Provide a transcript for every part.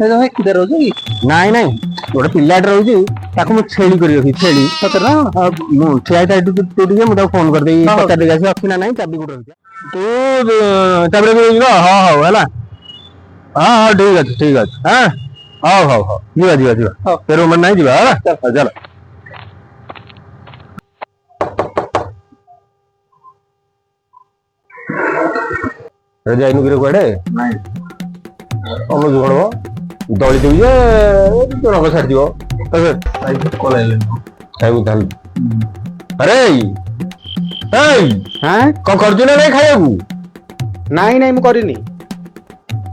ଭାଇ କିଏ ରହୁଛ କି? ନାଇଁ ନାଇଁ ଗୋଟେ ପିଲାଟେ ରହୁଛି ତାକୁ ମୁଁ ଛେଳି କରି ରଖି ଛେଳି ସତରେ ନା କଣ? ମୁଁ ଠିଆ ହେଇଥା ତୁ ଟିକେ ମୁଁ ତାକୁ ଫୋନ କରିଦେବି ପଚାରିଦେଇକି ଆସି ଅଛି ନା ନାଇଁ ଚାବି କୋଉଠି ରଖିଛି ତୁ ତାପରେ ଯିବ ହଁ ହଉ ହେଲା ହଁ ହଁ ଠିକ ଅଛି ହଁ ହଉ ହଉ ହଉ ଯିବା ସେ ରୁମ୍ ନାଇଁ ଯିବା ହେଲା ଚାଲ ଯାଇନୁ କିରେ କୁଆଡେ ନାଇଁ ଅନୁଜ କଣ ଦଳି ଦେବି ଯେ ଜଣକ ଛାଡିଯିବ ଭାଇ ଭୋକ ଲାଗିଲାଣି। ଖାଇବୁ ତାହେଲେ ଆରେ ହାଁ କଣ କରୁଛୁ ନା ନାଇଁ ଖାଇବାକୁ ନାଇଁ ନାଇଁ ମୁଁ କରିନି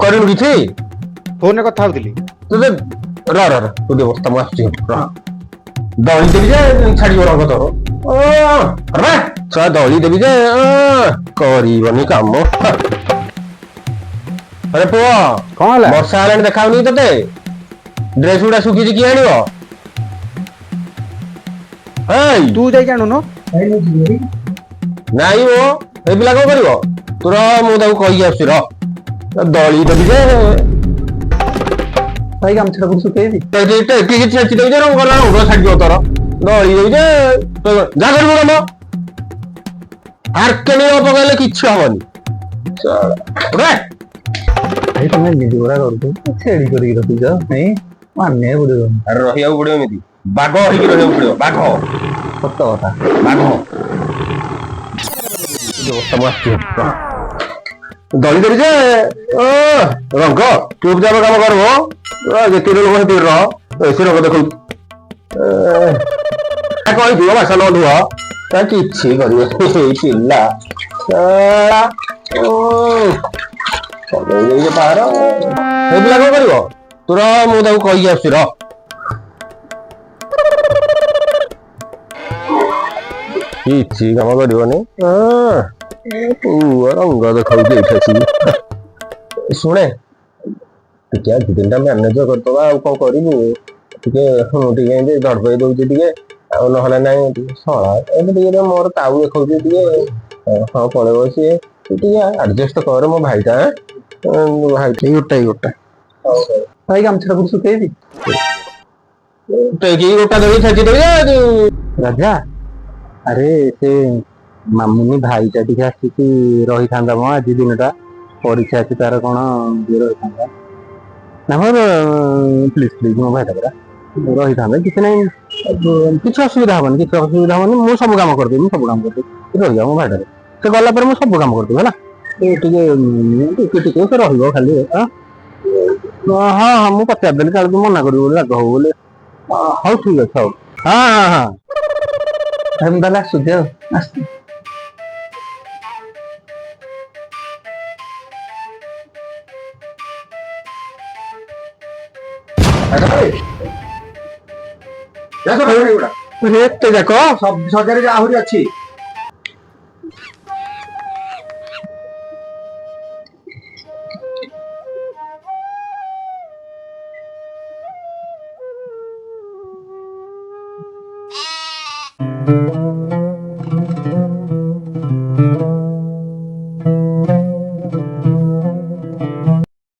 କରିନୁ କିଛି ଫୋନରେ କଥା ହଉଥିଲି। ତତେ ର ତୁ ଟିକେ ବସ୍ତା ମୁଁ ଆସୁଛି ଦଳି ଦେବି ଯେ ଛାଡିଯିବ ରଙ୍ଗ ତୋର ଦଳି ଦେବି ଯେ କରିବନି କାମ ଆରେ ପୁଅ କଣ ହେଲା? ବର୍ଷା ହେଲାଣି ଦେଖାଉନି ତତେ ଡ୍ରେସ ଗୁଡା ଶୁଖିଛି କିଏ ଆଣିବ ତୁ ଯାଇକି ଆଣୁନ। ନାଇଁ ମୋ ଏ ପିଲା କଣ କରିବ ତୁ ର ମୁଁ ତାକୁ କହିକି ଆସୁଛି ର ଦଳି ଦେବି ଯେ ଭାଇ ଗାମଛା ଟା ଶୁଖେଇବି ଛେଚି ଦେବି ଯେ ରଙ୍ଗ ଛାଡିଯିବ ତୋର ଦଳି ଦେବି ଯେ ଯାହା କରିବୁ କାମ ଆର୍କେନି ପକେଇଲେ କିଛି ହବନି ଭାଇ ତମେ ଏମିତି ଗୁଡା କରୁଛ ଛେଳି କରିକି ରଖିଛ ନାଇଁ ମାନିବାକୁ ପଡିବ। ଆରେ ରହିବାକୁ ପଡିବ ଏମିତି ବାଘ ହେଇକି ରହିବାକୁ ପଡିବ ବାଘ ସତ କଥା ବାଘ ଦଳି ଦେବି ଯେ ରଙ୍ଗ ଚୁପଚାପ କାମ କରିବ ଯେତିକି ଲୋକ ସେତିକି ରହ ବେଶୀ ରଙ୍ଗ ଦେଖଉଛି କହିଥିବ ବାସା ନ ଧୁଅ ତା କିଛି କରିବ ଏଇ ପିଲା ପାହାର ଏ ପିଲା କଣ କରିବ ତୁ ର ମୁଁ ତାକୁ କହିକି ଆସୁଛି ର କିଛି କାମ କରିବନି ରଙ୍ଗ ଦେଖାଉଛି ଏଇଠି ଆସିକି ଶୁଣେ ଟିକେ ଦି ତିନିଟା ମ୍ୟାନେଜ କରିଦବା ଆଉ କଣ କରିବୁ ଟିକେ ଟିକେ ଏମିତି ଧଡପେଇ ଦଉଛି ଟିକେ ଆଉ ନହେଲେ ନାଇଁ ଶଳା ଏବେ ଟିକେ ମୋର ତାଉ ଦେଖାଉଛି ଟିକେ ହଁ ପଳେଇବ ସିଏ ଟିକେ ଆଡଜଷ୍ଟ କର ମୋ ଭାଇଟା ଭାଇ ଗୋଟା ଭାଇ ଗାମଛା ଟା ଶୁଖେଇବି ଗୋଟା ଦେବି ଛେଚି ଦେବି ରାଜା ଆରେ ସେ ମାମୁନି ଭାଇଟା ଟିକେ ଆସିକି ରହିଥାନ୍ତା ମ ଆଜି ଦିନଟା ପରୀକ୍ଷା ଅଛି ତାର କଣ ରହିଥାନ୍ତା ନା ମୋର ପ୍ଲିଜ ମୋ ଭାଇଟା ପରା ରହିଥାନ୍ତା କିଛି ନାହିଁ କିଛି ଅସୁବିଧା ହବନି ମୁଁ ସବୁ କାମ କରିଦେବି ରହିଯାଉ ମୋ ଭାଇଟାରେ ସେ ଗଲା ପରେ ମୁଁ ସବୁ କାମ କରିଦେବି ହେଲା ଟିକେ ସେ ରହିବ ଖାଲି ହଁ ମୁଁ ପଚାରିଦେଲି କାଳେ ତୁ ମନା କରିବୁ ବୋଲି ରାଗ ହବ ବୋଲି ହଉ ଠିକ ଅଛି ହଉ ହଁ ମୁଁ ତାହେଲେ ଆସୁଛି ଆଉ ଆସୁଛି ଏତେ ଯାକ ସଜାରେ ଆହୁରି ଅଛି